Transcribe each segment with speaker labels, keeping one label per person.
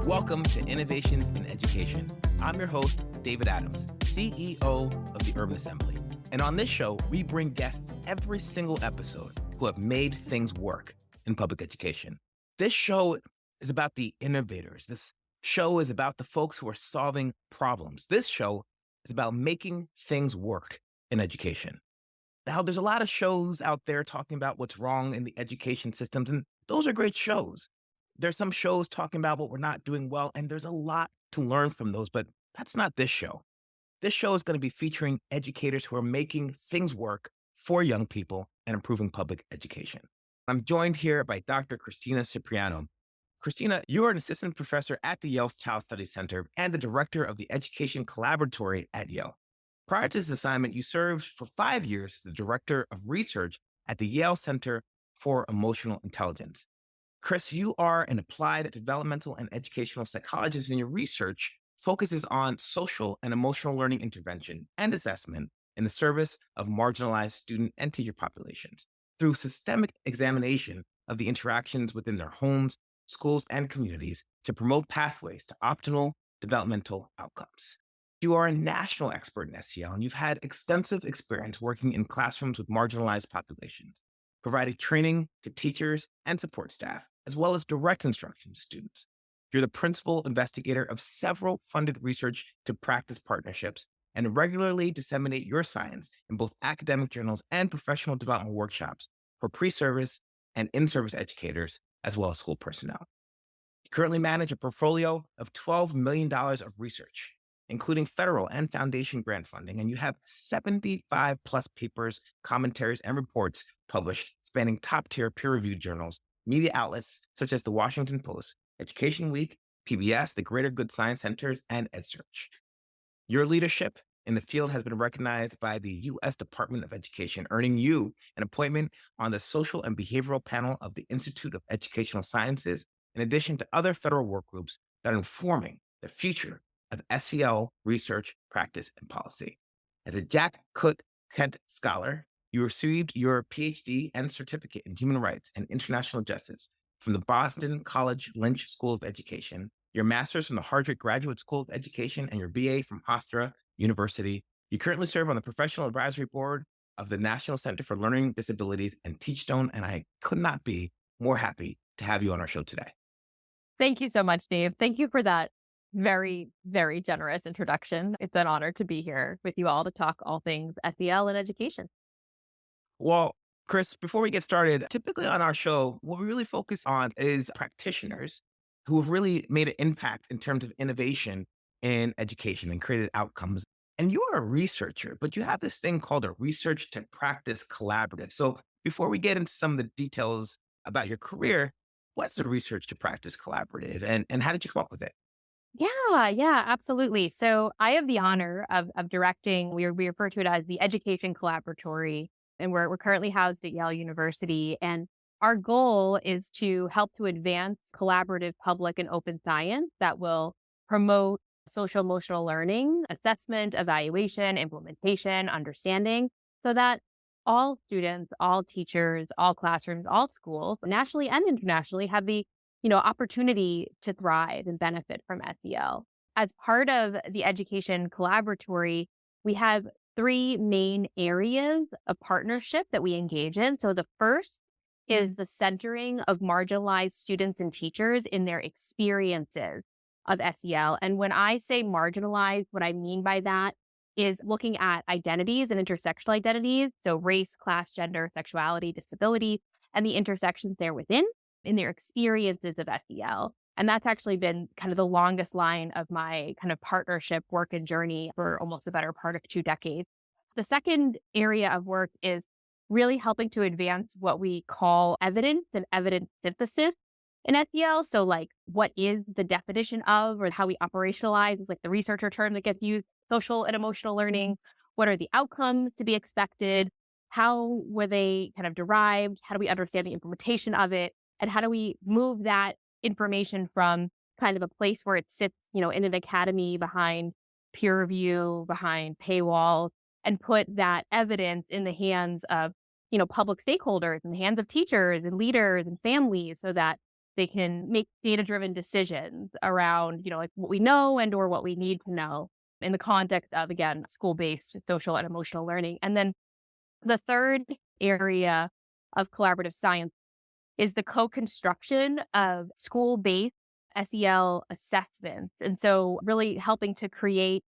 Speaker 1: Welcome to Innovations in Education. I'm your host, David Adams, CEO of the Urban Assembly. And on this show, we bring guests every single episode who have made things work in public education. This show is about the innovators. This show is about the folks who are solving problems. This show is about making things work in education. Now, there's a lot of shows out there talking about what's wrong in the education systems, and those are great shows. There's some shows talking about what we're not doing well, and there's a lot to learn from those, but that's not this show. This show is going to be featuring educators who are making things work for young people and improving public education. I'm joined here by Dr. Christina Cipriano. Christina, you are an assistant professor at the Yale Child Studies Center and the director of the Education Collaboratory at Yale. Prior to this assignment, you served for 5 years as the director of research at the Yale Center for Emotional Intelligence. Chris, you are an applied developmental and educational psychologist, and your research focuses on social and emotional learning intervention and assessment in the service of marginalized student and teacher populations through systemic examination of the interactions within their homes, schools, and communities to promote pathways to optimal developmental outcomes. You are a national expert in SEL, and you've had extensive experience working in classrooms with marginalized populations, providing training to teachers and support staff, as well as direct instruction to students. You're the principal investigator of several funded research to practice partnerships and regularly disseminate your science in both academic journals and professional development workshops for pre-service and in-service educators, as well as school personnel. You currently manage a portfolio of $12 million of research, including federal and foundation grant funding, and you have 75 plus papers, commentaries, and reports published spanning top-tier peer-reviewed journals, media outlets such as the Washington Post, Education Week, PBS, the Greater Good Science Centers, and EdSearch. Your leadership in the field has been recognized by the U.S. Department of Education, earning you an appointment on the Social and Behavioral Panel of the Institute of Educational Sciences, in addition to other federal work groups that are informing the future of SEL research, practice, and policy. As a Jack Cook Kent Scholar, you received your PhD and certificate in human rights and international justice from the Boston College Lynch School of Education, your master's from the Harvard Graduate School of Education, and your BA from Hofstra University. You currently serve on the Professional Advisory Board of the National Center for Learning Disabilities and Teachstone, and I could not be more happy to have you on our show today.
Speaker 2: Thank you so much, Dave. Thank you for that very, very generous introduction. It's an honor to be here with you all to talk all things SEL and education.
Speaker 1: Well, Chris, before we get started, typically on our show, what we really focus on is practitioners who have really made an impact in terms of innovation in education and created outcomes. And you are a researcher, but you have this thing called a research to practice collaborative. So before we get into some of the details about your career, what's a research to practice collaborative and how did you come up with it?
Speaker 2: Yeah, absolutely. So I have the honor of directing, we refer to it as the Education Collaboratory, and we're currently housed at Yale University. And our goal is to help to advance collaborative public and open science that will promote social emotional learning, assessment, evaluation, implementation, understanding, so that all students, all teachers, all classrooms, all schools, nationally and internationally, have the opportunity to thrive and benefit from SEL. As part of the Education Collaboratory, we have 3 main areas of partnership that we engage in. So the first is the centering of marginalized students and teachers in their experiences of SEL. And when I say marginalized, what I mean by that is looking at identities and intersectional identities. So race, class, gender, sexuality, disability, and the intersections there within in their experiences of SEL. And that's actually been kind of the longest line of my kind of partnership work and journey for almost the better part of 2 decades. The second area of work is really helping to advance what we call evidence and evidence synthesis in SEL. So like, what is the definition of, or how we operationalize is like the researcher term that gets used, social and emotional learning. What are the outcomes to be expected? How were they kind of derived? How do we understand the implementation of it? And how do we move that information from kind of a place where it sits, in an academy behind peer review, behind paywalls, and put that evidence in the hands of, public stakeholders, in the hands of teachers and leaders and families, so that they can make data-driven decisions around, like what we know and or what we need to know in the context of, again, school-based social and emotional learning. And then the third area of collaborative science is the co-construction of school-based SEL assessments. And so really helping to create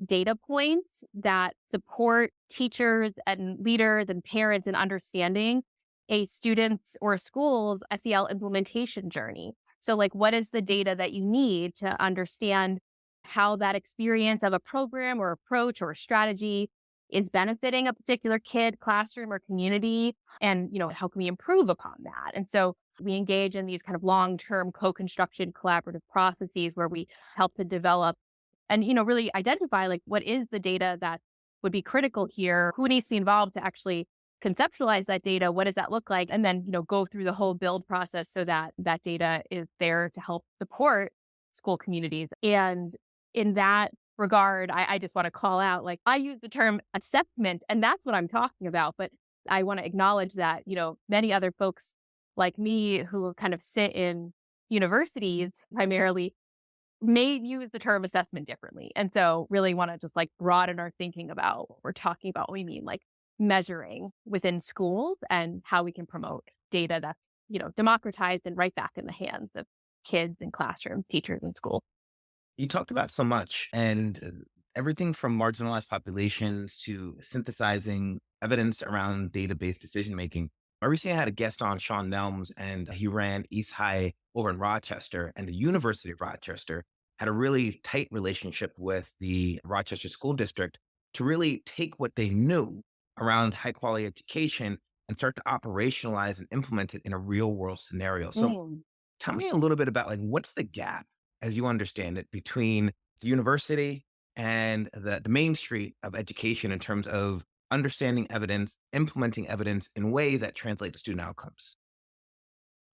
Speaker 2: data points that support teachers and leaders and parents in understanding a student's or a school's SEL implementation journey. So, like, what is the data that you need to understand how that experience of a program or approach or strategy is benefiting a particular kid, classroom, or community? And, how can we improve upon that? And so we engage in these kind of long-term co-construction collaborative processes where we help to develop and, really identify like what is the data that would be critical here, who needs to be involved to actually conceptualize that data, what does that look like, and then, go through the whole build process so that that data is there to help support school communities. And in that regard, I just want to call out, like, I use the term assessment, and that's what I'm talking about. But I want to acknowledge that, many other folks like me who kind of sit in universities primarily may use the term assessment differently. And so really want to just like broaden our thinking about what we're talking about. We mean like measuring within schools and how we can promote data that's, democratized and right back in the hands of kids and classroom teachers in school.
Speaker 1: You talked about so much and everything from marginalized populations to synthesizing evidence around data-based decision making. I recently had a guest on, Sean Nelms, and he ran East High over in Rochester, and the University of Rochester had a really tight relationship with the Rochester School District to really take what they knew around high quality education and start to operationalize and implement it in a real world scenario. So
Speaker 2: Mm.
Speaker 1: tell me a little bit about like what's the gap as you understand it between the university and the main street of education in terms of understanding evidence, implementing evidence in ways that translate to student outcomes.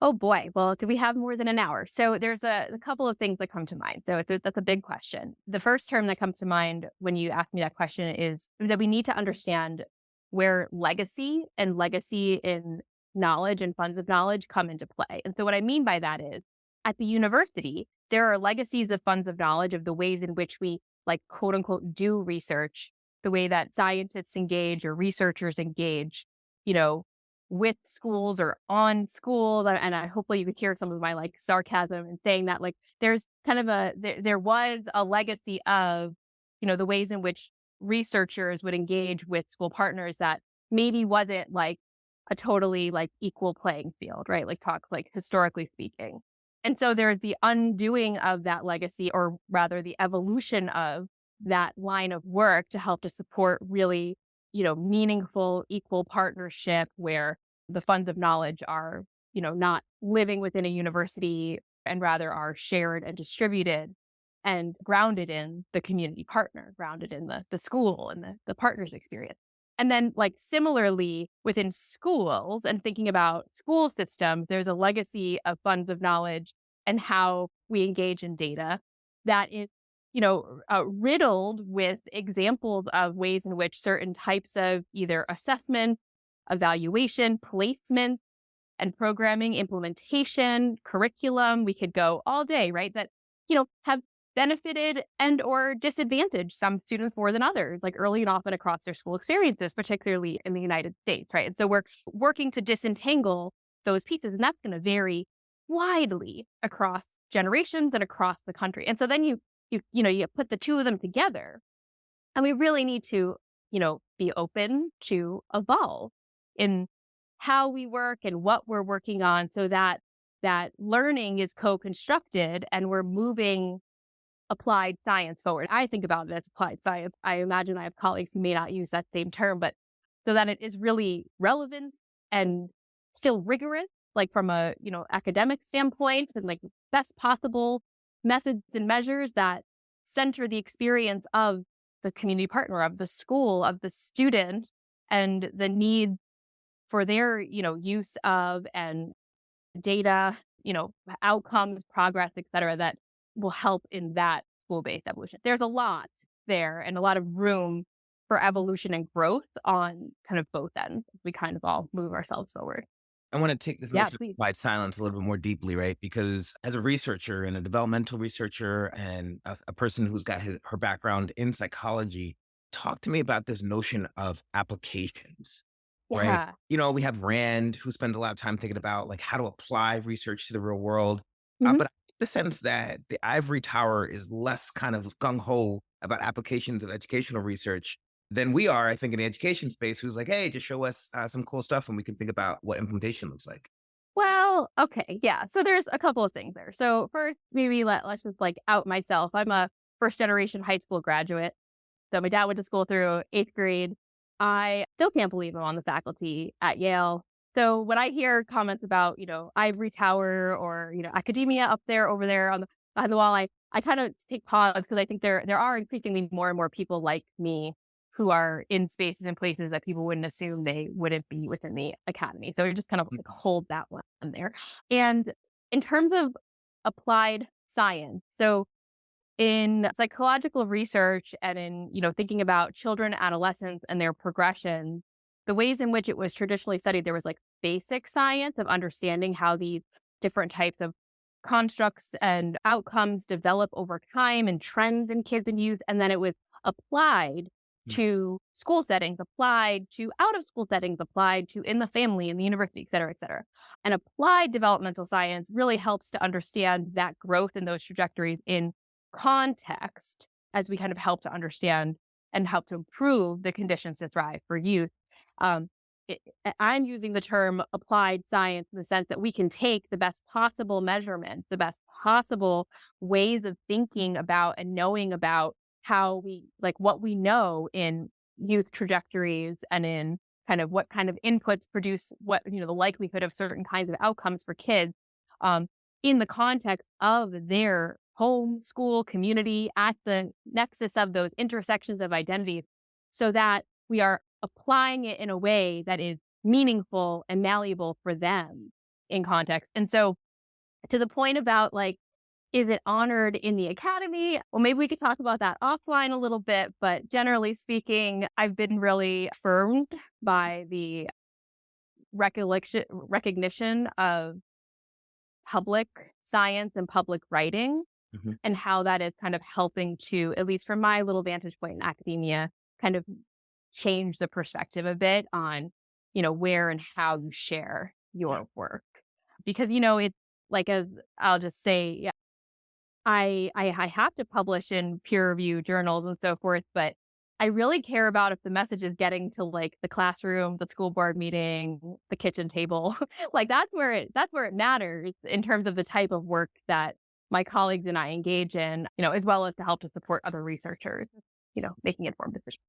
Speaker 2: Oh boy. Well, do we have more than an hour? So there's a couple of things that come to mind. So that's a big question. The first term that comes to mind when you ask me that question is that we need to understand where legacy in knowledge and funds of knowledge come into play. And so what I mean by that is at the university, there are legacies of funds of knowledge of the ways in which we like quote unquote do research, the way that scientists engage or researchers engage, you know, with schools or on schools. And I hopefully you could hear some of my like sarcasm in saying that like there's kind of there was a legacy of, the ways in which researchers would engage with school partners that maybe wasn't like a totally like equal playing field, right? Like talk like historically speaking. And so there's the undoing of that legacy, or rather the evolution of that line of work to help to support really, meaningful, equal partnership where the funds of knowledge are, not living within a university and rather are shared and distributed and grounded in the community partner, grounded in the school and the partner's experience. And then, like, similarly within schools and thinking about school systems, there's a legacy of funds of knowledge and how we engage in data that is, riddled with examples of ways in which certain types of either assessment, evaluation, placement, and programming, implementation, curriculum, we could go all day, right? That, have benefited and or disadvantaged some students more than others, like early and often across their school experiences, particularly in the United States, right? And so we're working to disentangle those pieces, and that's going to vary widely across generations and across the country. And so then you put the two of them together, and we really need to, be open to evolve in how we work and what we're working on so that that learning is co-constructed and we're moving applied science forward. I think about it as applied science. I imagine I have colleagues who may not use that same term, but so that it is really relevant and still rigorous, like from a, academic standpoint, and like best possible methods and measures that center the experience of the community partner, of the school, of the student, and the need for their, use of and data, outcomes, progress, et cetera, that will help in that school-based evolution. There's a lot there and a lot of room for evolution and growth on kind of both ends. We kind of all move ourselves forward.
Speaker 1: I want to take this
Speaker 2: Yeah,
Speaker 1: notion of
Speaker 2: please.
Speaker 1: applied silence a little bit more deeply, right? Because as a researcher and a developmental researcher and a person who's got her background in psychology, talk to me about this notion of applications, right?
Speaker 2: Yeah.
Speaker 1: We have Rand who spends a lot of time thinking about like how to apply research to the real world.
Speaker 2: Mhm.
Speaker 1: But I get the sense that the ivory tower is less kind of gung ho about applications of educational research than we are, I think, in the education space, who's like, hey, just show us some cool stuff and we can think about what implementation looks like.
Speaker 2: Well, okay, yeah. So there's a couple of things there. So first, maybe let's just like out myself. I'm a first generation high school graduate. So my dad went to school through 8th grade. I still can't believe I'm on the faculty at Yale. So when I hear comments about, ivory tower or, academia up there, over there on the behind the wall, I kind of take pause because I think there are increasingly more and more people like me who are in spaces and places that people wouldn't assume they wouldn't be within the academy. So you just kind of like hold that one there. And in terms of applied science, so in psychological research and in, thinking about children, adolescents and their progression, the ways in which it was traditionally studied, there was like basic science of understanding how these different types of constructs and outcomes develop over time and trends in kids and youth. And then it was applied to school settings, applied to out of school settings, applied to in the family, in the university, et cetera, et cetera. And applied developmental science really helps to understand that growth in those trajectories in context as we kind of help to understand and help to improve the conditions to thrive for youth. Um, I'm using the term applied science in the sense that we can take the best possible measurements, the best possible ways of thinking about and knowing about how we like what we know in youth trajectories and in kind of what kind of inputs produce what, the likelihood of certain kinds of outcomes for kids. Um, in the context of their home, school, community, at the nexus of those intersections of identities, so that we are applying it in a way that is meaningful and malleable for them in context. And so, to the point about like, is it honored in the academy? Well, maybe we could talk about that offline a little bit. But generally speaking, I've been really affirmed by the recognition of public science and public writing
Speaker 1: Mhm.
Speaker 2: and how that is kind of helping to, at least from my little vantage point in academia, kind of change the perspective a bit on, where and how you share your work. Because, it's like, as I'll just say, yeah, I have to publish in peer review journals and so forth, but I really care about if the message is getting to like the classroom, the school board meeting, the kitchen table. Like that's where it matters in terms of the type of work that my colleagues and I engage in, as well as to help to support other researchers, making informed decisions.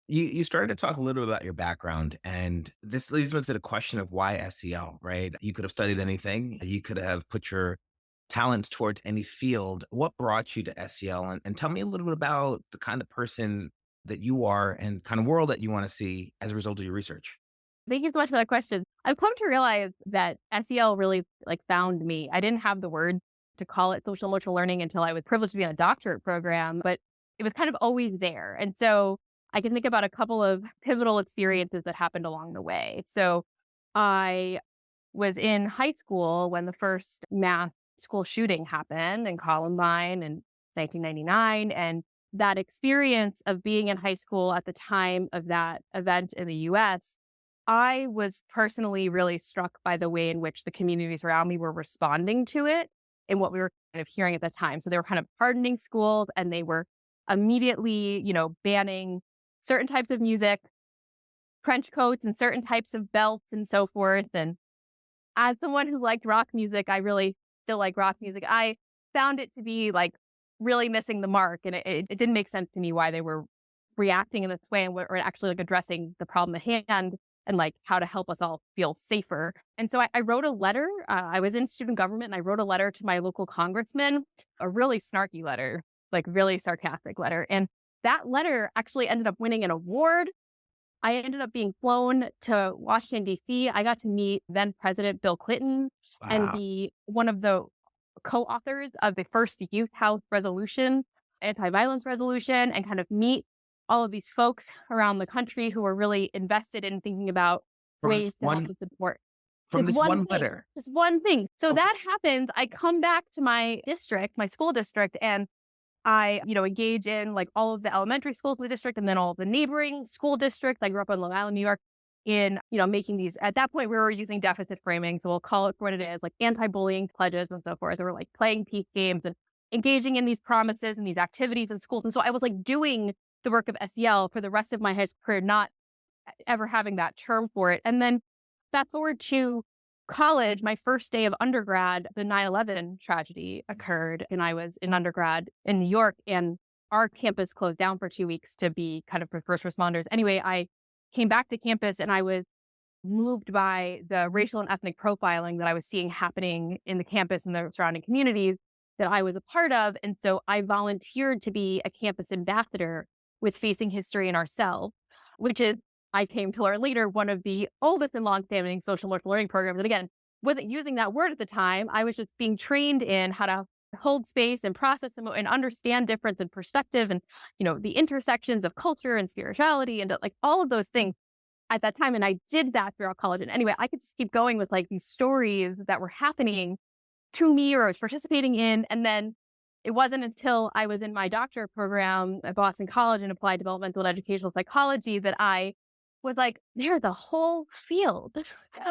Speaker 1: You started to talk a little bit about your background, and this leads me to the question of why SEL, right? You could have studied anything, you could have put your talents towards any field. What brought you to SEL? And tell me a little bit about the kind of person that you are and kind of world that you want to see as a result of your research.
Speaker 2: Thank you so much for that question. I've come to realize that SEL really like found me. I didn't have the word to call it social emotional learning until I was privileged to be in a doctorate program, but it was kind of always there. And so I can think about a couple of pivotal experiences that happened along the way. So I was in high school when the first mass school shooting happened in Columbine in 1999. And that experience of being in high school at the time of that event in the US, I was personally really struck by the way in which the communities around me were responding to it and what we were kind of hearing at the time. So they were kind of hardening schools and they were immediately, banning certain types of music, trench coats and certain types of belts and so forth. And as someone who liked rock music, I really still like rock music. I found it to be like really missing the mark. And it didn't make sense to me why they were reacting in this way and were actually like addressing the problem at hand and like how to help us all feel safer. And so I wrote a letter. I was in student government and I wrote a letter to my local congressman, a really snarky letter, like really sarcastic letter. And that letter actually ended up winning an award. I ended up being flown to Washington, D.C. I got to meet then President Bill Clinton and
Speaker 1: Wow.
Speaker 2: be one of the co-authors of the first Youth House resolution, anti-violence resolution, and kind of meet all of these folks around the country who were really invested in thinking about
Speaker 1: From
Speaker 2: ways to help
Speaker 1: one
Speaker 2: and support.
Speaker 1: from
Speaker 2: Just
Speaker 1: this
Speaker 2: one
Speaker 1: one
Speaker 2: thing,
Speaker 1: letter.
Speaker 2: just one thing. So
Speaker 1: Okay.
Speaker 2: that happens. I come back to my district, my school district, and I, engage in like all of the elementary schools in the district and then all of the neighboring school districts. I grew up on Long Island, New York, in, making these. At that point, we were using deficit framing. So we'll call it for what it is, like anti-bullying pledges and so forth. Or like playing peace games and engaging in these promises and these activities in schools. And so I was like doing the work of SEL for the rest of my high school career, not ever having that term for it. And then fast forward to college, my first day of undergrad, the 9/11 tragedy occurred, and I was in undergrad in New York, and our campus closed down for 2 weeks to be kind of for first responders. Anyway, I came back to campus and I was moved by the racial and ethnic profiling that I was seeing happening in the campus and the surrounding communities that I was a part of. And so I volunteered to be a campus ambassador with Facing History in Ourselves, which is, I came to learn later, one of the oldest and longstanding social emotional learning programs. And again, wasn't using that word at the time. I was just being trained in how to hold space and process and understand difference and perspective and, the intersections of culture and spirituality and like all of those things at that time. And I did that throughout college. And anyway, I could just keep going with like these stories that were happening to me or I was participating in. And then it wasn't until I was in my doctorate program at Boston College in applied developmental and educational psychology that I was like, there's a whole field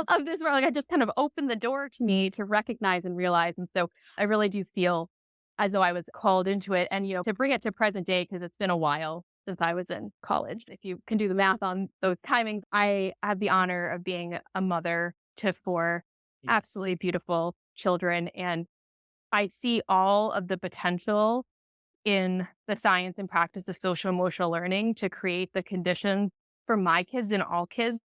Speaker 2: of this where like I just kind of opened the door to me to recognize and realize. And so I really do feel as though I was called into it. And, to bring it to present day, because it's been a while since I was in college. If you can do the math on those timings, I have the honor of being a mother to four
Speaker 1: Yeah.
Speaker 2: absolutely beautiful children. And I see all of the potential in the science and practice of social emotional learning to create the conditions for my kids and all kids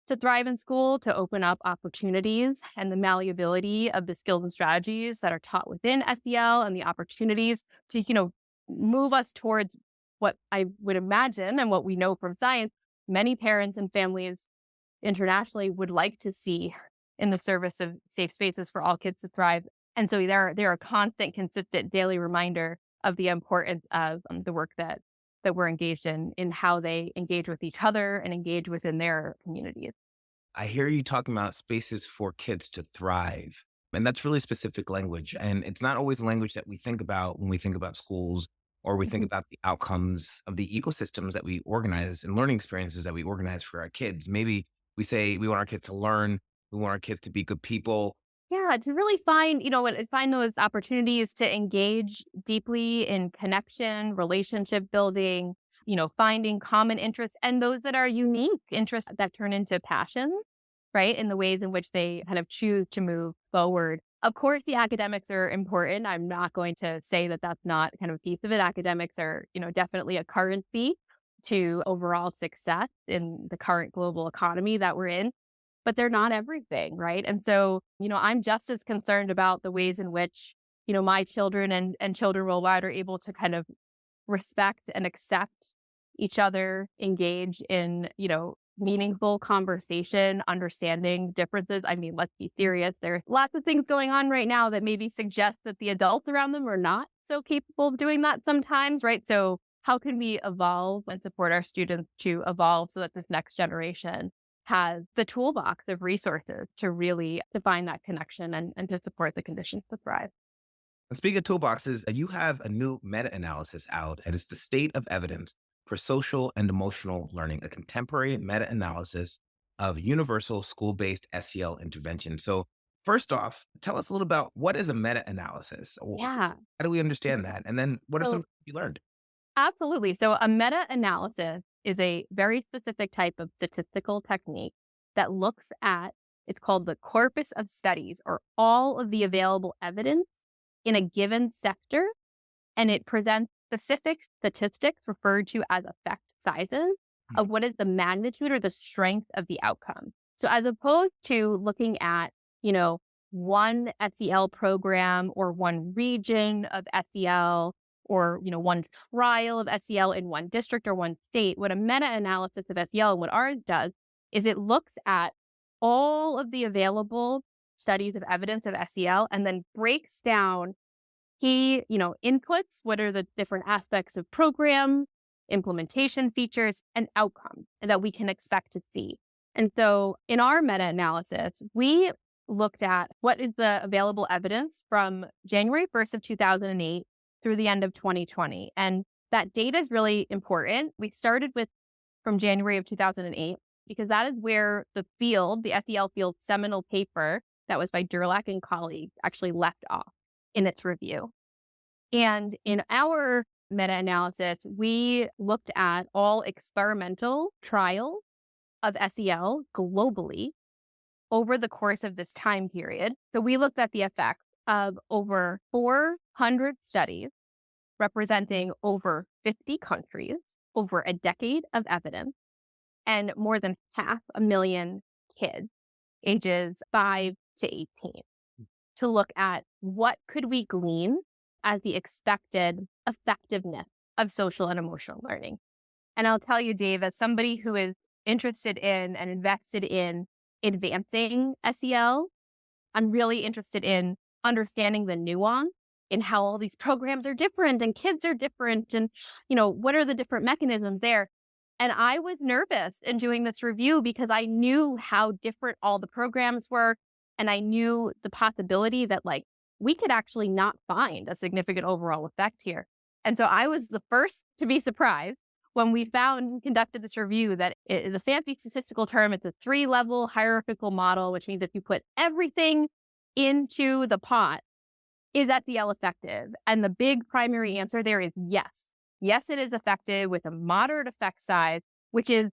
Speaker 2: to thrive in school, to open up opportunities and the malleability of the skills and strategies that are taught within SEL and the opportunities to, move us towards what I would imagine and what we know from science, many parents and families internationally would like to see in the service of safe spaces for all kids to thrive. And so they're a constant, consistent daily reminder of the importance of the work that we're engaged in how they engage with each other and engage within their communities.
Speaker 1: I hear you talking about spaces for kids to thrive. And that's really specific language. And it's not always language that we think about when we think about schools or we think
Speaker 2: Mhm.
Speaker 1: about the outcomes of the ecosystems that we organize and learning experiences that we organize for our kids. Maybe we say we want our kids to learn, we want our kids to be good people.
Speaker 2: Yeah, to really find, find those opportunities to engage deeply in connection, relationship building, finding common interests and those that are unique interests that turn into passions, right? In the ways in which they kind of choose to move forward. Of course, the academics are important. I'm not going to say that that's not kind of a piece of it. Academics are, definitely a currency to overall success in the current global economy that we're in, but they're not everything, right? And so, I'm just as concerned about the ways in which, my children and children worldwide are able to kind of respect and accept each other, engage in, meaningful conversation, understanding differences. I mean, let's be serious. There's lots of things going on right now that maybe suggest that the adults around them are not so capable of doing that sometimes, right? So how can we evolve and support our students to evolve so that this next generation has the toolbox of resources to really define that connection and to support the conditions to thrive?
Speaker 1: And speaking of toolboxes, you have a new meta analysis out, and it's the state of evidence for social and emotional learning, a contemporary meta analysis of universal school based SEL intervention. So, first off, tell us a little about what is a meta analysis?
Speaker 2: Yeah.
Speaker 1: How do we understand that? And then what are some
Speaker 2: So
Speaker 1: things you learned?
Speaker 2: absolutely. So a meta-analysis is a very specific type of statistical technique that looks at, it's called the corpus of studies or all of the available evidence in a given sector. And it presents specific statistics referred to as effect sizes of what is the magnitude or the strength of the outcome. So as opposed to looking at, you know, one SEL program or one region of SEL or, one trial of SEL in one district or one state, what a meta-analysis of SEL and what ours does is it looks at all of the available studies of evidence of SEL and then breaks down key, inputs, what are the different aspects of program, implementation features, and outcomes that we can expect to see. And so in our meta-analysis, we looked at what is the available evidence from January 1st of 2008 through the end of 2020. And that data is really important. We started with from January of 2008 because that is where the field, the SEL field seminal paper that was by Durlak and colleagues actually left off in its review. And in our meta-analysis, we looked at all experimental trials of SEL globally over the course of this time period. So we looked at the effects of over 400 studies representing over 50 countries, over a decade of evidence, and more than 500,000 kids ages 5 to 18 to look at what could we glean as the expected effectiveness of social and emotional learning. And I'll tell you, Dave, as somebody who is interested in and invested in advancing SEL, I'm really interested in understanding the nuance in how all these programs are different and kids are different and, what are the different mechanisms there. And I was nervous in doing this review because I knew how different all the programs were. And I knew the possibility that we could actually not find a significant overall effect here. And so I was the first to be surprised when we found and conducted this review that it is a fancy statistical term. It's a 3-level hierarchical model, which means if you put everything into the pot, is SEL effective? And the big primary answer there is yes. Yes, it is effective with a moderate effect size, which is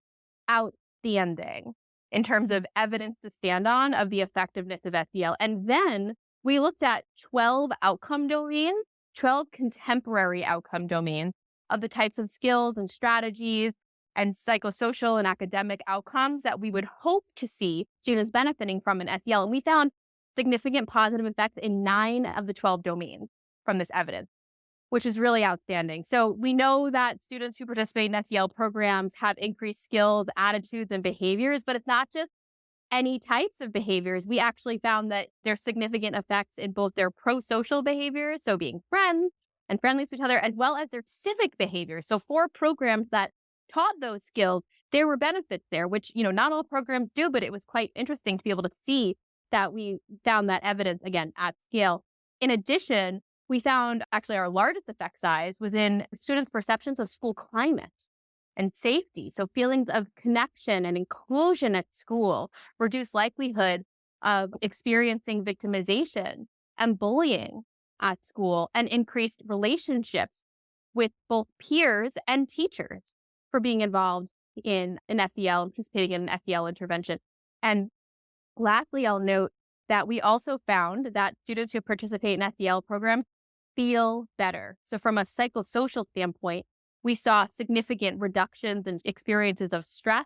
Speaker 2: outstanding in terms of evidence to stand on of the effectiveness of SEL. And then we looked at 12 outcome domains, 12 contemporary outcome domains of the types of skills and strategies and psychosocial and academic outcomes that we would hope to see students benefiting from in SEL. And we found significant positive effects in 9 of the 12 domains from this evidence, which is really outstanding. So we know that students who participate in SEL programs have increased skills, attitudes, and behaviors, but it's not just any types of behaviors. We actually found that there's significant effects in both their pro-social behaviors, so being friends and friendly to each other, as well as their civic behaviors. So for programs that taught those skills, there were benefits there, which, not all programs do, but it was quite interesting to be able to see that we found that evidence, again, at scale. In addition, we found actually our largest effect size was in students' perceptions of school climate and safety. So feelings of connection and inclusion at school, reduced likelihood of experiencing victimization and bullying at school, and increased relationships with both peers and teachers for being involved in an SEL and participating in an SEL intervention. And lastly, I'll note that we also found that students who participate in SEL programs feel better. So from a psychosocial standpoint, we saw significant reductions in experiences of stress,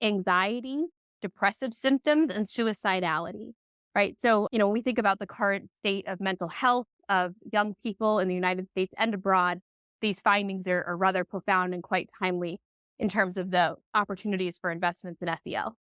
Speaker 2: anxiety, depressive symptoms, and suicidality, right? So, when we think about the current state of mental health of young people in the United States and abroad, these findings are rather profound and quite timely in terms of the opportunities for investments in SEL.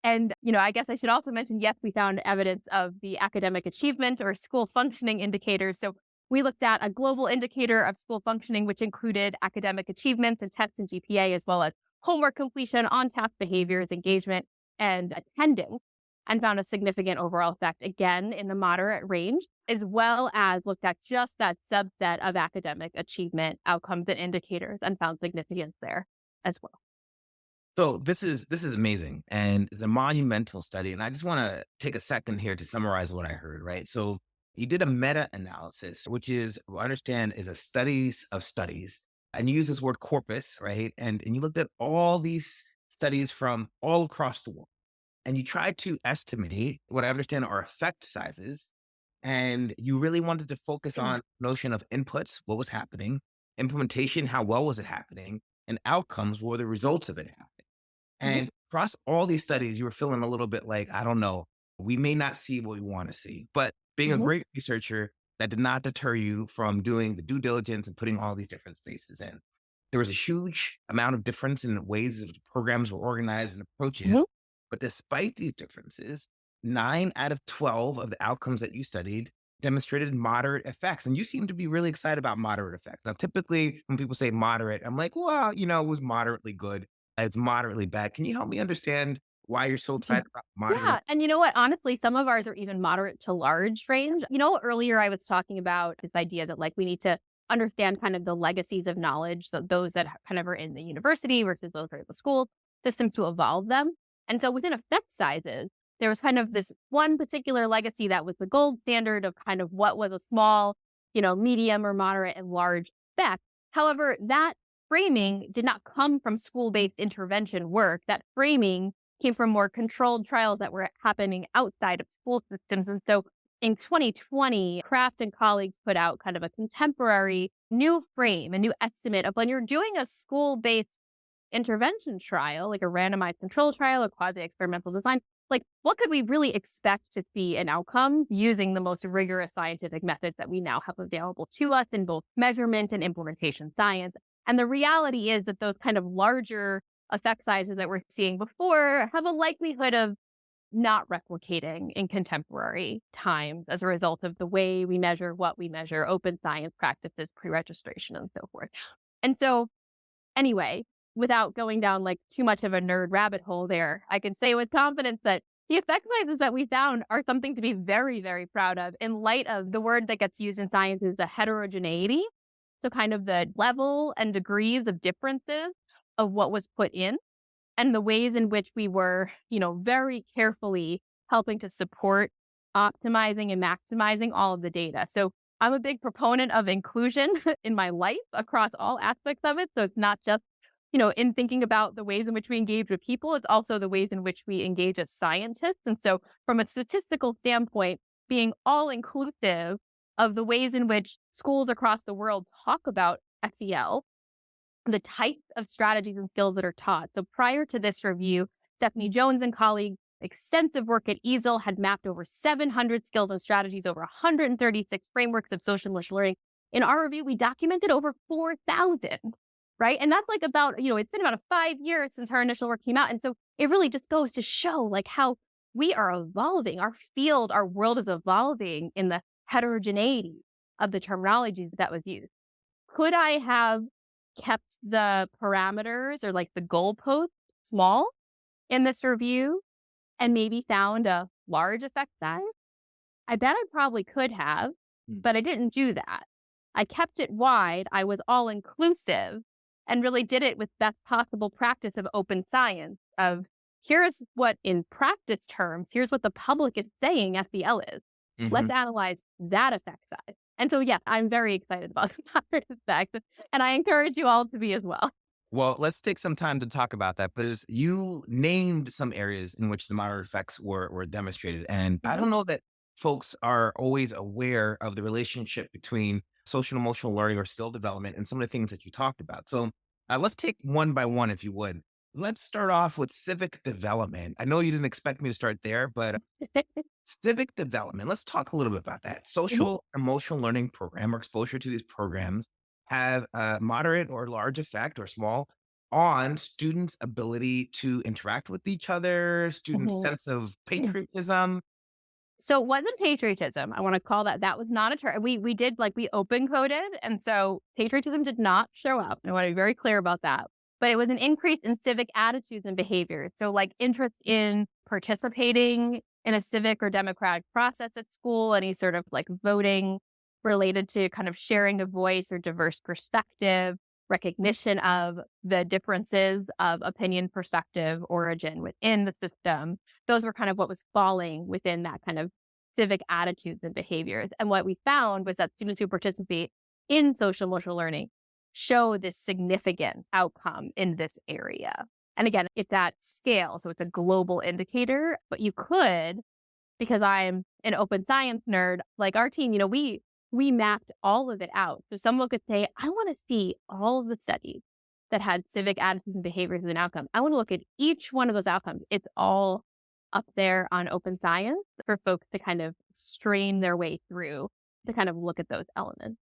Speaker 2: And, I guess I should also mention, yes, we found evidence of the academic achievement or school functioning indicators. So we looked at a global indicator of school functioning, which included academic achievements and tests and GPA, as well as homework completion, on-task behaviors, engagement, and attendance, and found a significant overall effect, again, in the moderate range, as well as looked at just that subset of academic achievement outcomes and indicators and found significance there as well.
Speaker 1: So this is amazing and it's a monumental study. And I just want to take a second here to summarize what I heard, right? So you did a meta-analysis, which is, I understand, is a studies of studies. And you use this word corpus, right? And you looked at all these studies from all across the world. And you tried to estimate what I understand are effect sizes. And you really wanted to focus on notion of inputs, what was happening, implementation, how well was it happening, and outcomes, what were the results of it happening.
Speaker 2: Mhm.
Speaker 1: And across all these studies, you were feeling a little bit like, I don't know, we may not see what we want to see. But being a
Speaker 2: Mhm.
Speaker 1: great researcher, that did not deter you from doing the due diligence and putting all these different spaces in. There was a huge amount of difference in ways that the programs were organized and approaches.
Speaker 2: Mhm.
Speaker 1: But despite these differences, 9 out of 12 of the outcomes that you studied demonstrated moderate effects. And you seem to be really excited about moderate effects. Now, typically, when people say moderate, I'm like, well, it was moderately good. It's moderately bad. Can you help me understand why you're so excited about moderate.
Speaker 2: Yeah. And you know what? Honestly, some of ours are even moderate to large range. You know, earlier I was talking about this idea that like we need to understand kind of the legacies of knowledge, so those that kind of are in the university versus those that are in the school systems to evolve them. And so within effect sizes, there was kind of this one particular legacy that was the gold standard of kind of what was a small, medium or moderate and large effect. However, that framing did not come from school based intervention work. That framing came from more controlled trials that were happening outside of school systems. And so in 2020, Kraft and colleagues put out kind of a contemporary new frame, a new estimate of when you're doing a school based intervention trial, like a randomized control trial, a quasi experimental design, like what could we really expect to see an outcome using the most rigorous scientific methods that we now have available to us in both measurement and implementation science? And the reality is that those kind of larger effect sizes that we're seeing before have a likelihood of not replicating in contemporary times as a result of the way we measure what we measure, open science practices, pre-registration, and so forth. And so, anyway, without going down like too much of a nerd rabbit hole there, I can say with confidence that the effect sizes that we found are something to be very, very proud of in light of the word that gets used in science is the heterogeneity. So kind of the level and degrees of differences of what was put in and the ways in which we were, very carefully helping to support optimizing and maximizing all of the data. So I'm a big proponent of inclusion in my life across all aspects of it. So it's not just, in thinking about the ways in which we engage with people, it's also the ways in which we engage as scientists. And so from a statistical standpoint, being all inclusive of the ways in which schools across the world talk about SEL, the types of strategies and skills that are taught. So prior to this review, Stephanie Jones and colleagues, extensive work at EASL, had mapped over 700 skills and strategies, over 136 frameworks of social emotional learning. In our review, we documented over 4,000, right? And that's like about, it's been about 5 years since our initial work came out. And so it really just goes to show like how we are evolving. Our field, our world is evolving in the heterogeneity of the terminologies that was used. Could I have kept the parameters or like the goalposts small in this review and maybe found a large effect size? I bet I probably could have, but I didn't do that. I kept it wide. I was all inclusive and really did it with best possible practice of open science of here's what in practice terms, here's what the public is saying SEL is. Let's
Speaker 1: Mhm.
Speaker 2: analyze that effect size. And so, yes, I'm very excited about the moderate effect, and I encourage you all to be as well.
Speaker 1: Well, let's take some time to talk about that because you named some areas in which the moderate effects were demonstrated. And I
Speaker 2: Mhm.
Speaker 1: don't know that folks are always aware of the relationship between social and emotional learning or skill development and some of the things that you talked about. So let's take one by one, if you would. Let's start off with civic development. I know you didn't expect me to start there, but civic development, let's talk a little bit about that.
Speaker 2: Mhm.
Speaker 1: Social emotional learning program or exposure to these programs have a moderate or large effect or small on students' ability to interact with each other, students'
Speaker 2: Mhm.
Speaker 1: sense of patriotism.
Speaker 2: So it wasn't patriotism. I want to call that was not a term. We did like we open coded, and so patriotism did not show up. I want to be very clear about that. But it was an increase in civic attitudes and behaviors. So like interest in participating in a civic or democratic process at school, any sort of like voting related to kind of sharing a voice or diverse perspective, recognition of the differences of opinion, perspective, origin within the system. Those were kind of what was falling within that kind of civic attitudes and behaviors. And what we found was that students who participate in social emotional learning show this significant outcome in this area. And again, it's at scale. So it's a global indicator, but you could, because I'm an open science nerd, like our team, we mapped all of it out. So someone could say, I want to see all of the studies that had civic attitudes and behaviors as an outcome. I want to look at each one of those outcomes. It's all up there on open science for folks to kind of strain their way through to kind of look at those elements.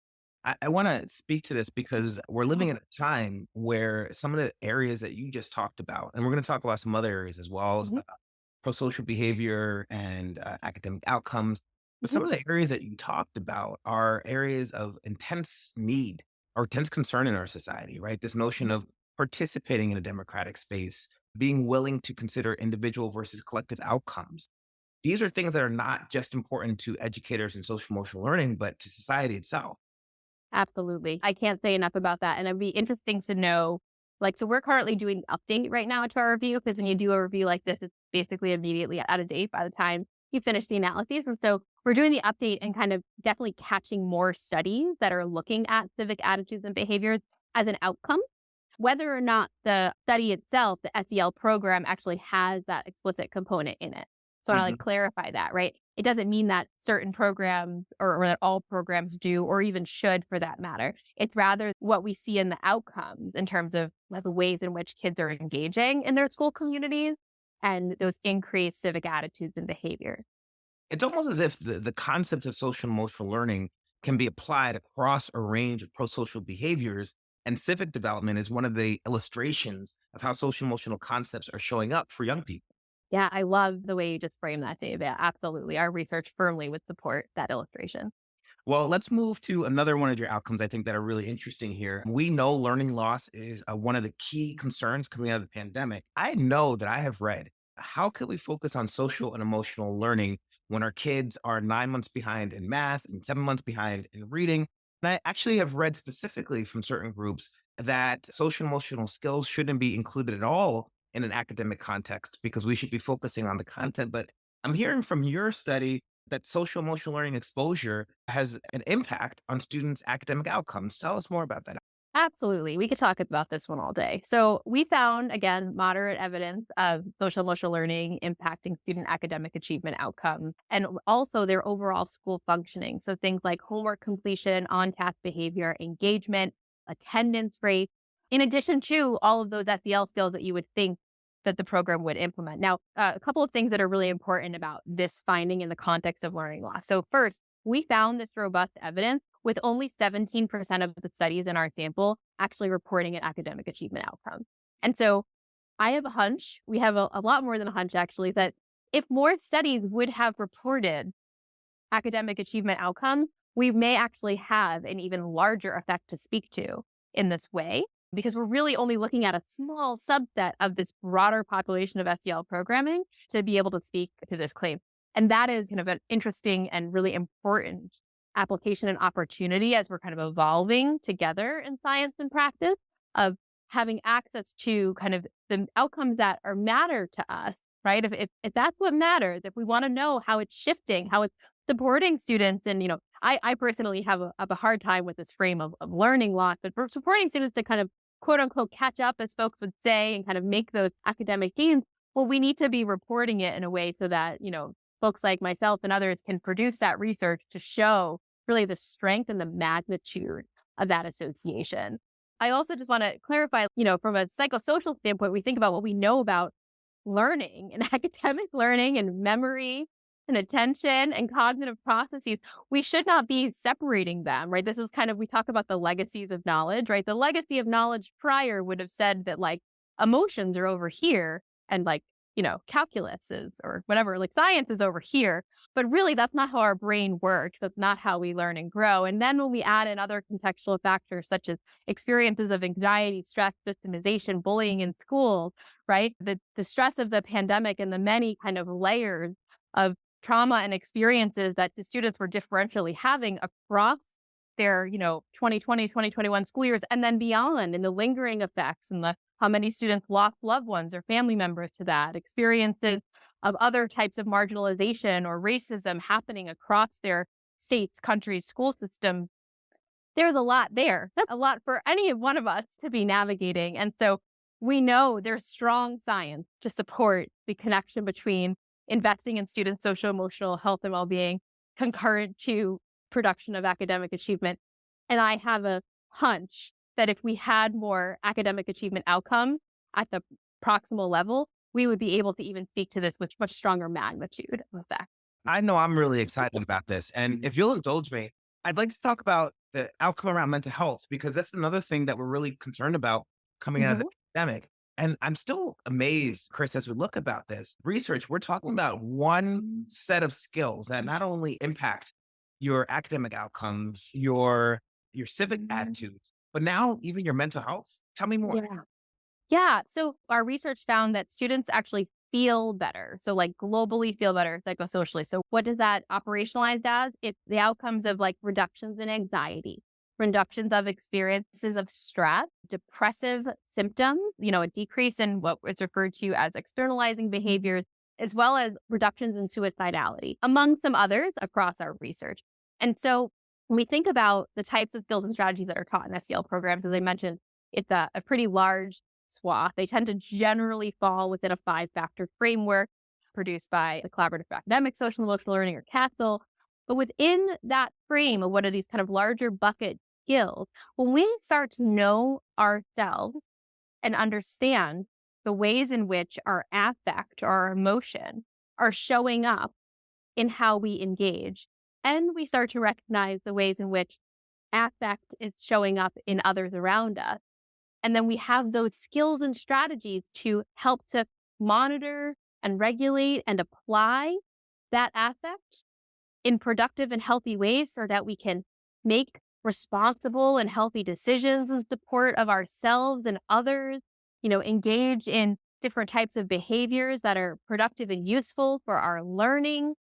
Speaker 1: I want to speak to this because we're living in a time where some of the areas that you just talked about, and we're going to talk about some other areas as well,
Speaker 2: Mhm,
Speaker 1: pro-social behavior and academic outcomes. But
Speaker 2: mhm,
Speaker 1: some of the areas that you talked about are areas of intense need or intense concern in our society, right? This notion
Speaker 2: mhm,
Speaker 1: of participating in a democratic space, being willing to consider individual versus collective outcomes. These are things that are not just important to educators and social emotional learning, but to society itself.
Speaker 2: Absolutely. I can't say enough about that. And it'd be interesting to know, like, so we're currently doing update right now to our review because when you do a review like this, it's basically immediately out of date by the time you finish the analyses. And so we're doing the update and kind of definitely catching more studies that are looking at civic attitudes and behaviors as an outcome. Whether or not the study itself, the SEL program, actually has that explicit component in it. So I want to like
Speaker 1: Mhm.
Speaker 2: clarify that, right? It doesn't mean that certain programs or that all programs do, or even should for that matter. It's rather what we see in the outcomes in terms of like, the ways in which kids are engaging in their school communities and those increased civic attitudes and behavior.
Speaker 1: It's almost as if the concepts of social emotional learning can be applied across a range of pro-social behaviors, and civic development is one of the illustrations of how social emotional concepts are showing up for young people.
Speaker 2: Yeah, I love the way you just framed that, Dave. Yeah, absolutely. Our research firmly would support that illustration.
Speaker 1: Well, let's move to another one of your outcomes I think that are really interesting here. We know learning loss is one of the key concerns coming out of the pandemic. I know that I have read, how could we focus on social and emotional learning when our kids are 9 months behind in math and 7 months behind in reading? And I actually have read specifically from certain groups that social emotional skills shouldn't be included at all in an academic context because we should be focusing on the content. But I'm hearing from your study that social emotional learning exposure has an impact on students' academic outcomes. Tell us more about that.
Speaker 2: Absolutely. We could talk about this one all day. So, we found, again, moderate evidence of social emotional learning impacting student academic achievement outcomes and also their overall school functioning. So, things like homework completion, on task behavior, engagement, attendance rate, in addition to all of those SEL skills that you would think that the program would implement. Now, a couple of things that are really important about this finding in the context of learning loss. So, first, we found this robust evidence with only 17% of the studies in our sample actually reporting an academic achievement outcome. And so I have a hunch, we have a lot more than a hunch actually, that if more studies would have reported academic achievement outcomes, we may actually have an even larger effect to speak to in this way, because we're really only looking at a small subset of this broader population of SEL programming to be able to speak to this claim. And that is kind of an interesting and really important application and opportunity as we're kind of evolving together in science and practice of having access to kind of the outcomes that are matter to us, right? If that's what matters, if we want to know how it's shifting, how it's supporting students. And, I personally have a hard time with this frame of learning loss, but for supporting students to kind of quote unquote catch up, as folks would say, and kind of make those academic gains, well, we need to be reporting it in a way so that, folks like myself and others can produce that research to show really the strength and the magnitude of that association. I also just want to clarify, from a psychosocial standpoint, we think about what we know about learning and academic learning and memory and attention and cognitive processes. We should not be separating them, right? This is kind of, we talk about the legacies of knowledge, right? The legacy of knowledge prior would have said that like emotions are over here and like, calculus is or whatever, like science is over here. But really, that's not how our brain works. That's not how we learn and grow. And then when we add in other contextual factors such as experiences of anxiety, stress, victimization, bullying in schools, right? The stress of the pandemic and the many kind of layers of trauma and experiences that the students were differentially having across their, 2020, 2021 school years and then beyond, and the lingering effects and the how many students lost loved ones or family members to that, experiences of other types of marginalization or racism happening across their states, countries, school systems. There's a lot there. That's a lot for any one of us to be navigating. And so we know there's strong science to support the connection between investing in students' social emotional health and well-being concurrent to production of academic achievement. And I have a hunch that if we had more academic achievement outcomes at the proximal level, we would be able to even speak to this with much stronger magnitude of effect.
Speaker 1: I know I'm really excited about this. And if you'll indulge me, I'd like to talk about the outcome around mental health, because that's another thing that we're really concerned about coming out of the
Speaker 2: Mhm.
Speaker 1: pandemic. And I'm still amazed, Chris, as we look about this research, we're talking about one set of skills that not only impact your academic outcomes, your civic attitudes, but now even your mental health. Tell me more.
Speaker 2: Yeah. Yeah. So our research found that students actually feel better. So like globally feel better psychosocially. So what does that operationalize as? It's the outcomes of like reductions in anxiety, reductions of experiences of stress, depressive symptoms, a decrease in what is referred to as externalizing behaviors, as well as reductions in suicidality, among some others across our research. And so when we think about the types of skills and strategies that are taught in SEL programs, as I mentioned, it's a pretty large swath. They tend to generally fall within a 5-factor framework produced by the Collaborative for Academic Social and Emotional Learning, or CASEL. But within that frame of what are these kind of larger bucket skills, when we start to know ourselves and understand the ways in which our affect or our emotion are showing up in how we engage, and we start to recognize the ways in which affect is showing up in others around us, and then we have those skills and strategies to help to monitor and regulate and apply that affect in productive and healthy ways so that we can make responsible and healthy decisions in support of ourselves and others, engage in different types of behaviors that are productive and useful for our learning,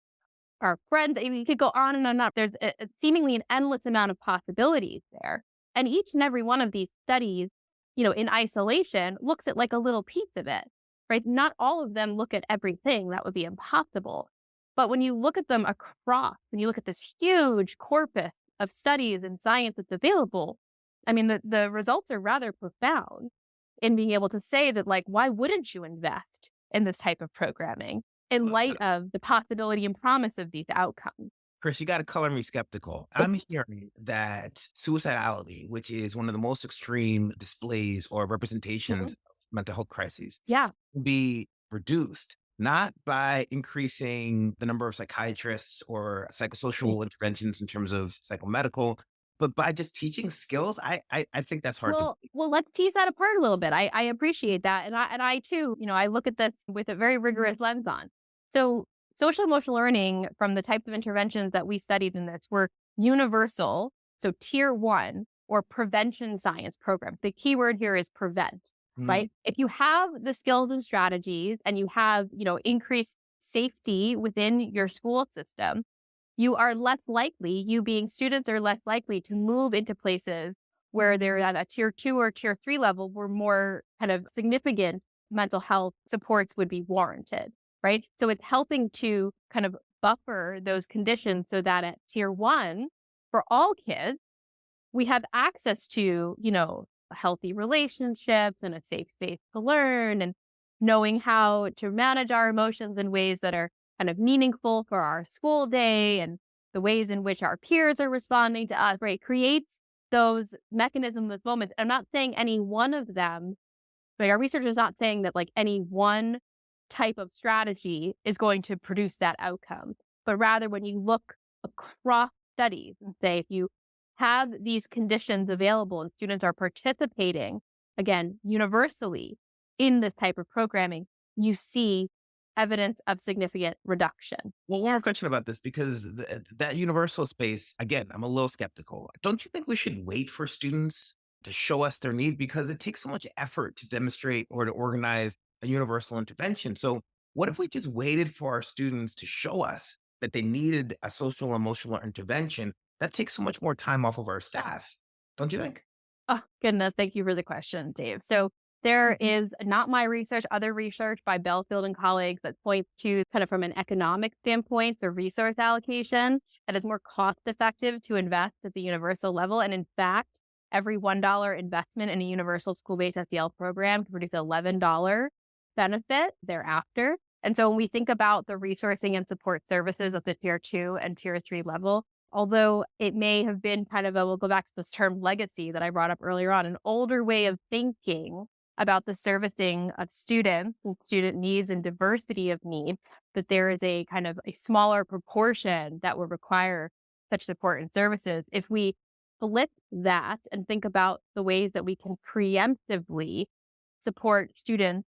Speaker 2: our friends. I mean, you could go on and on and on. There's seemingly an endless amount of possibilities there. And each and every one of these studies, in isolation, looks at like a little piece of it, right? Not all of them look at everything. That would be impossible. But when you look at them across, when you look at this huge corpus of studies and science that's available, I mean, the results are rather profound in being able to say that, like, why wouldn't you invest in this type of programming in light of the possibility and promise of these outcomes?
Speaker 1: Chris, you got to color me skeptical. I'm hearing that suicidality, which is one of the most extreme displays or representations
Speaker 2: Mhm.
Speaker 1: of mental health crises,
Speaker 2: Yeah.
Speaker 1: can be reduced not by increasing the number of psychiatrists or psychosocial interventions in terms of psychomedical, but by just teaching skills. I think that's hard to believe.
Speaker 2: Well, let's tease that apart a little bit. I appreciate that. And I too, I look at this with a very rigorous lens on. So social emotional learning, from the types of interventions that we studied in this, were universal. So tier 1 or prevention science programs. The key word here is prevent,
Speaker 1: Mm,
Speaker 2: right? If you have the skills and strategies and you have, increased safety within your school system, you are less likely, you being students are less likely to move into places where they're at a tier 2 or tier 3 level where more kind of significant mental health supports would be warranted, right? So it's helping to kind of buffer those conditions so that at tier 1, for all kids, we have access to, healthy relationships and a safe space to learn, and knowing how to manage our emotions in ways that are kind of meaningful for our school day, and the ways in which our peers are responding to us, right? Creates those mechanisms, those moments. I'm not saying any one of them, like our research is not saying that like any one type of strategy is going to produce that outcome, but rather when you look across studies and say, if you have these conditions available and students are participating, again, universally in this type of programming, you see evidence of significant reduction.
Speaker 1: Well, one more question about this, because that universal space, again, I'm a little skeptical. Don't you think we should wait for students to show us their need? Because it takes so much effort to demonstrate or to organize a universal intervention. So, what if we just waited for our students to show us that they needed a social emotional intervention? That takes so much more time off of our staff. Don't you think?
Speaker 2: Oh, goodness. Thank you for the question, Dave. So there is not my research, other research by Belfield and colleagues that points to kind of from an economic standpoint, the resource allocation, that is more cost effective to invest at the universal level. And in fact, every $1 investment in a universal school-based SEL program can produce $11 benefit thereafter. And so when we think about the resourcing and support services at the tier 2 and tier 3 level, although it may have been kind of we'll go back to this term legacy that I brought up earlier on, an older way of thinking about the servicing of students and student needs and diversity of need, that there is a kind of a smaller proportion that will require such support and services. If we flip that and think about the ways that we can preemptively support students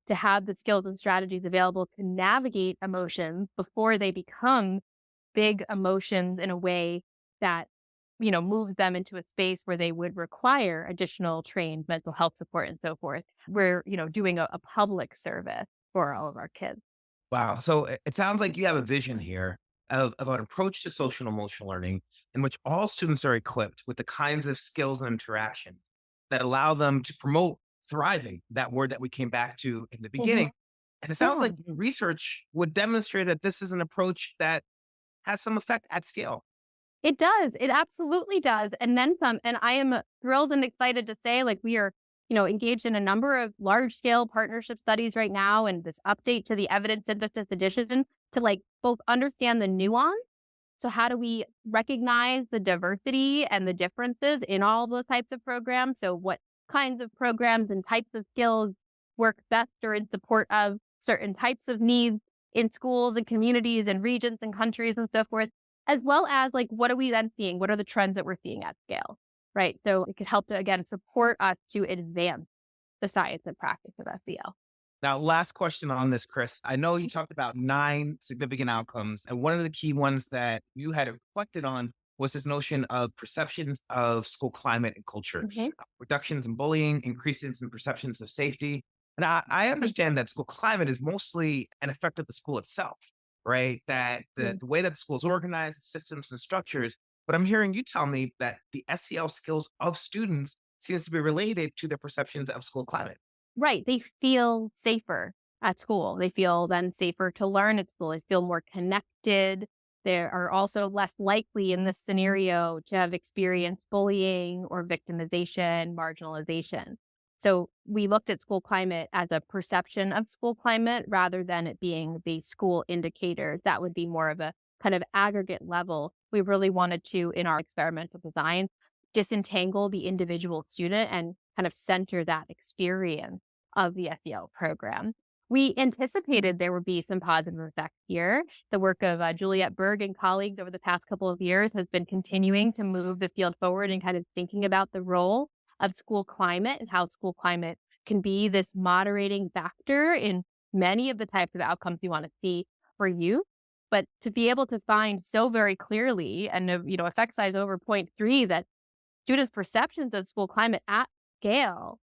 Speaker 2: to have the skills and strategies available to navigate emotions before they become big emotions in a way that, moves them into a space where they would require additional trained mental health support and so forth. We're, doing a public service for all of our kids.
Speaker 1: Wow. So it sounds like you have a vision here of an approach to social and emotional learning in which all students are equipped with the kinds of skills and interaction that allow them to promote thriving, that word that we came back to in the
Speaker 2: Mhm.
Speaker 1: beginning. And it sounds
Speaker 2: Yeah.
Speaker 1: like your research would demonstrate that this is an approach that has some effect at scale.
Speaker 2: It does. It absolutely does. And then some. And I am thrilled and excited to say, like, we are, engaged in a number of large scale partnership studies right now. And this update to the evidence synthesis edition to like both understand the nuance. So, how do we recognize the diversity and the differences in all those types of programs? So, what kinds of programs and types of skills work best or in support of certain types of needs in schools and communities and regions and countries and so forth, as well as like, what are we then seeing? What are the trends that we're seeing at scale? Right. So, it could help to, again, support us to advance the science and practice of SEL.
Speaker 1: Now, last question on this, Chris. I know you talked about 9 significant outcomes, and one of the key ones that you had reflected on was this notion of perceptions of school climate and culture,
Speaker 2: Mhm.
Speaker 1: reductions in bullying, increases in perceptions of safety. And I understand that school climate is mostly an effect of the school itself, right? That
Speaker 2: Yeah.
Speaker 1: the way that the school is organized, systems and structures. But I'm hearing you tell me that the SEL skills of students seems to be related to their perceptions of school climate.
Speaker 2: Right. They feel safer at school. They feel then safer to learn at school. They feel more connected. They are also less likely in this scenario to have experienced bullying or victimization, marginalization. So we looked at school climate as a perception of school climate rather than it being the school indicators. That would be more of a kind of aggregate level. We really wanted to, in our experimental design, disentangle the individual student and kind of center that experience of the SEL program. We anticipated there would be some positive effects here. The work of Juliette Berg and colleagues over the past couple of years has been continuing to move the field forward and kind of thinking about the role of school climate and how school climate can be this moderating factor in many of the types of outcomes you want to see for youth. But to be able to find so very clearly and effect size over zero point 0.3 that students' perceptions of school climate at scale,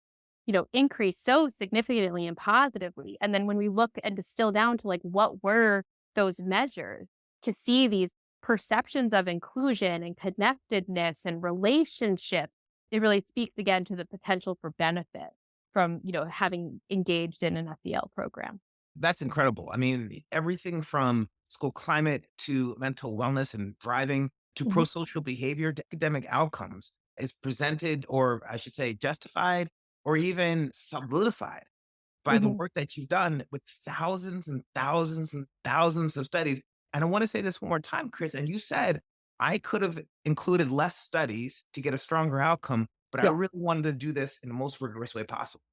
Speaker 2: increase so significantly and positively. And then when we look and distill down to like what were those measures to see these perceptions of inclusion and connectedness and relationship, it really speaks again to the potential for benefit from, having engaged in an SEL program.
Speaker 1: That's incredible. I mean, everything from school climate to mental wellness and thriving to
Speaker 2: Mhm.
Speaker 1: pro-social behavior to academic outcomes is presented, or I should say justified or even solidified by the
Speaker 2: Mhm.
Speaker 1: work that you've done with thousands and thousands and thousands of studies. And I want to say this one more time, Chris. And you said I could have included less studies to get a stronger outcome, but I
Speaker 2: Yes.
Speaker 1: really wanted to do this in the most rigorous way possible.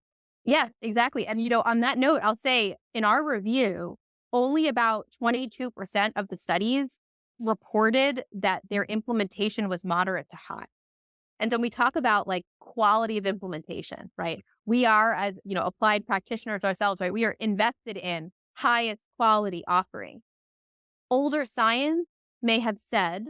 Speaker 2: Yes, exactly. And, on that note, I'll say in our review, only about 22% of the studies reported that their implementation was moderate to high. And so when we talk about like quality of implementation, right? We are, as applied practitioners ourselves, right? We are invested in highest quality offering. Older science may have said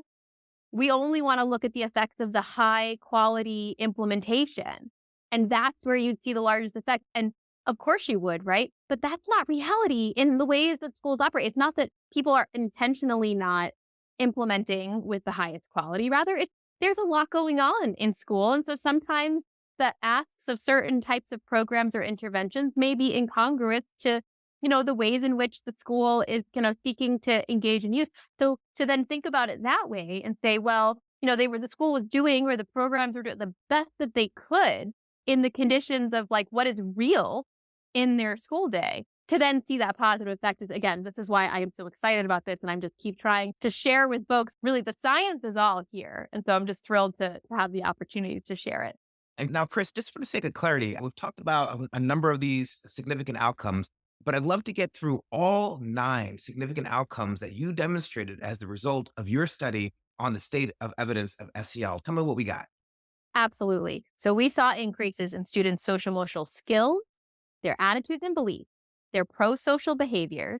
Speaker 2: we only want to look at the effects of the high quality implementation. And that's where you'd see the largest effect. And of course you would, right? But that's not reality in the ways that schools operate. It's not that people are intentionally not implementing with the highest quality. Rather, there's a lot going on in school. And so sometimes the asks of certain types of programs or interventions may be incongruous to, the ways in which the school is, seeking to engage in youth. So to then think about it that way and say, well, the school was doing or the programs were doing the best that they could in the conditions of like what is real in their school day. To then see that positive effect is again, this is why I am so excited about this. And I'm just keep trying to share with folks. Really, the science is all here. And so I'm just thrilled to have the opportunity to share it.
Speaker 1: And now, Chris, just for the sake of clarity, we've talked about a number of these significant outcomes, but I'd love to get through all 9 significant outcomes that you demonstrated as the result of your study on the state of evidence of SEL. Tell me what we got.
Speaker 2: Absolutely. So we saw increases in students' social emotional skills, their attitudes and beliefs, their pro social behaviors,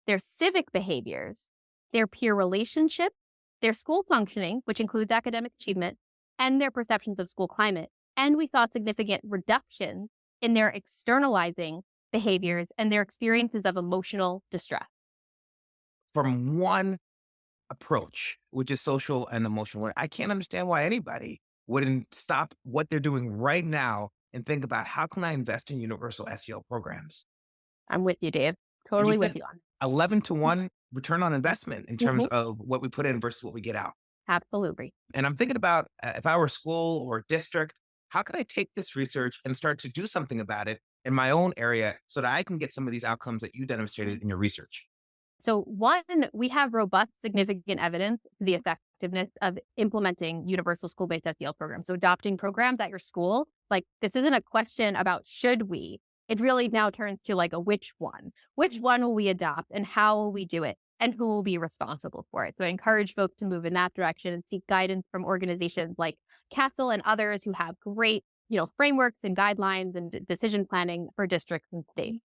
Speaker 2: their civic behaviors, their peer relationships, their school functioning, which includes academic achievement, and their perceptions of school climate. And we saw significant reductions in their externalizing behaviors and their experiences of emotional distress.
Speaker 1: From one approach, which is social and emotional, I can't understand why anybody wouldn't stop what they're doing right now and think about how can I invest in universal SEL programs?
Speaker 2: I'm with you, Dave.
Speaker 1: And you
Speaker 2: Totally with
Speaker 1: said
Speaker 2: you on
Speaker 1: 11 to 1 return on investment in
Speaker 2: it.
Speaker 1: terms of what we put in versus what we get out.
Speaker 2: Absolutely.
Speaker 1: And I'm thinking about if I were a school or a district, how could I take this research and start to do something about it in my own area so that I can get some of these outcomes that you demonstrated in your research?
Speaker 2: So one, we have robust, significant evidence for the effectiveness of implementing universal school-based SEL programs. So adopting programs at your school, like this isn't a question about should we, it really now turns to like a which one will we adopt and how will we do it and who will be responsible for it. So I encourage folks to move in that direction and seek guidance from organizations like Castle and others who have great, frameworks and guidelines and decision planning for districts and states.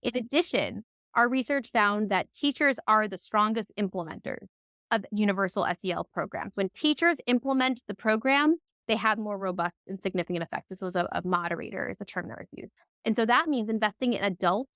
Speaker 2: In addition, our research found that teachers are the strongest implementers of universal SEL programs. When teachers implement the program, they have more robust and significant effects. This was a moderator, is the term that was used. And so that means investing in adult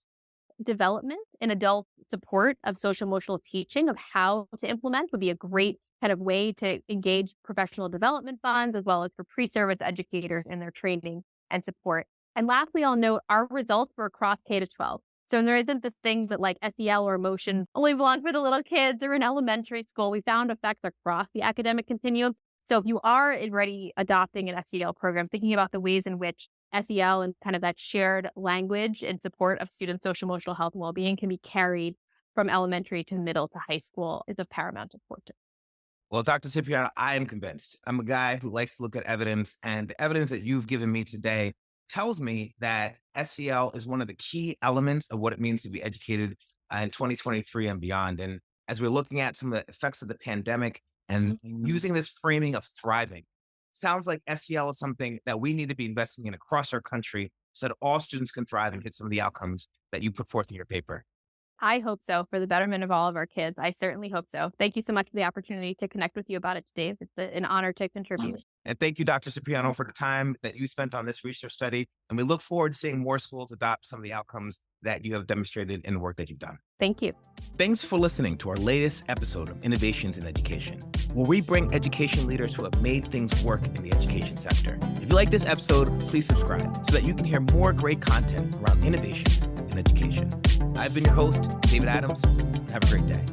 Speaker 2: development and adult support of social emotional teaching of how to implement would be a great kind of way to engage professional development funds as well as for pre-service educators in their training and support. And lastly, I'll note our results were across K to 12. So there isn't this thing that like SEL or emotion only belong for the little kids or in elementary school. We found effects across the academic continuum. So if you are already adopting an SEL program, thinking about the ways in which SEL and kind of that shared language and support of students' social emotional health and well-being can be carried from elementary to middle to high school is of paramount importance.
Speaker 1: Well, Dr. Cipriano, I am convinced. I'm a guy who likes to look at evidence, and the evidence that you've given me today tells me that SEL is one of the key elements of what it means to be educated in 2023 and beyond. And as we're looking at some of the effects of the pandemic and using this framing of thriving, sounds like SEL is something that we need to be investing in across our country so that all students can thrive and get some of the outcomes that you put forth in your paper.
Speaker 2: I hope so, for the betterment of all of our kids. I certainly hope so. Thank you so much for the opportunity to connect with you about it today. It's an honor to contribute.
Speaker 1: And thank you, Dr. Cipriano, for the time that you spent on this research study. And we look forward to seeing more schools adopt some of the outcomes that you have demonstrated in the work that you've done.
Speaker 2: Thank you.
Speaker 1: Thanks for listening to our latest episode of Innovations in Education, where we bring education leaders who have made things work in the education sector. If you like this episode, please subscribe so that you can hear more great content around innovations in education. I've been your host, David Adams. Have a great day.